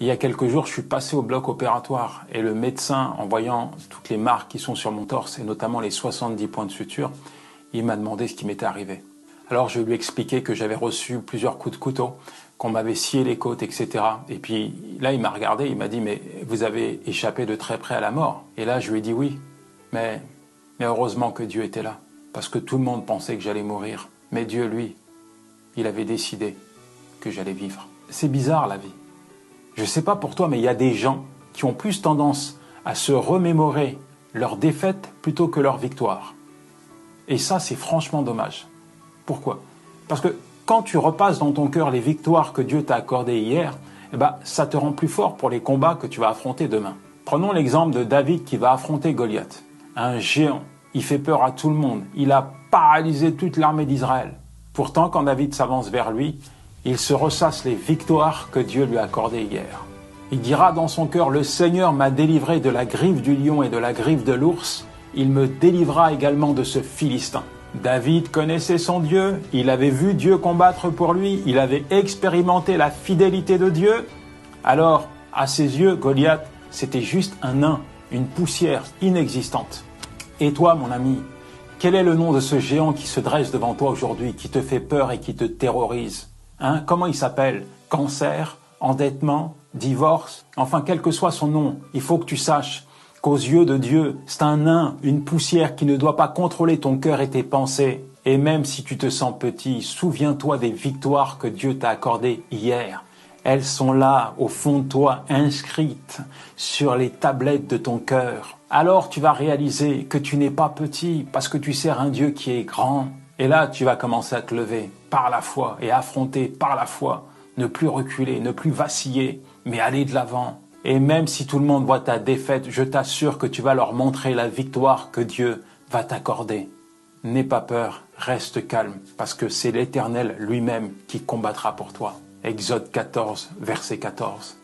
Il y a quelques jours, je suis passé au bloc opératoire et le médecin, en voyant toutes les marques qui sont sur mon torse et notamment les 70 points de suture, il m'a demandé ce qui m'était arrivé. Alors je lui ai expliqué que j'avais reçu plusieurs coups de couteau, qu'on m'avait scié les côtes, etc. Et puis là, il m'a regardé, il m'a dit « Mais vous avez échappé de très près à la mort ?» Et là, je lui ai dit « Oui, mais heureusement que Dieu était là, parce que tout le monde pensait que j'allais mourir. Mais Dieu, lui, il avait décidé que j'allais vivre. » C'est bizarre la vie. Je ne sais pas pour toi, mais il y a des gens qui ont plus tendance à se remémorer leurs défaites plutôt que leurs victoires. Et ça, c'est franchement dommage. Pourquoi? Parce que quand tu repasses dans ton cœur les victoires que Dieu t'a accordées hier, ça te rend plus fort pour les combats que tu vas affronter demain. Prenons l'exemple de David qui va affronter Goliath. Un géant, il fait peur à tout le monde, il a paralysé toute l'armée d'Israël. Pourtant, quand David s'avance vers lui, il se ressasse les victoires que Dieu lui a accordées hier. Il dira dans son cœur, « Le Seigneur m'a délivré de la griffe du lion et de la griffe de l'ours, il me délivrera également de ce Philistin. » David connaissait son Dieu, il avait vu Dieu combattre pour lui, il avait expérimenté la fidélité de Dieu. Alors, à ses yeux, Goliath, c'était juste un nain, une poussière inexistante. Et toi, mon ami, quel est le nom de ce géant qui se dresse devant toi aujourd'hui, qui te fait peur et qui te terrorise? Comment il s'appelle? Cancer? Endettement? Divorce? Enfin, quel que soit son nom, il faut que tu saches qu'aux yeux de Dieu, c'est un nain, une poussière qui ne doit pas contrôler ton cœur et tes pensées. Et même si tu te sens petit, souviens-toi des victoires que Dieu t'a accordées hier. Elles sont là, au fond de toi, inscrites sur les tablettes de ton cœur. Alors tu vas réaliser que tu n'es pas petit parce que tu sers un Dieu qui est grand. Et là, tu vas commencer à te lever par la foi et affronter par la foi. Ne plus reculer, ne plus vaciller, mais aller de l'avant. Et même si tout le monde voit ta défaite, je t'assure que tu vas leur montrer la victoire que Dieu va t'accorder. N'aie pas peur, reste calme, parce que c'est l'Éternel lui-même qui combattra pour toi. Exode 14, verset 14.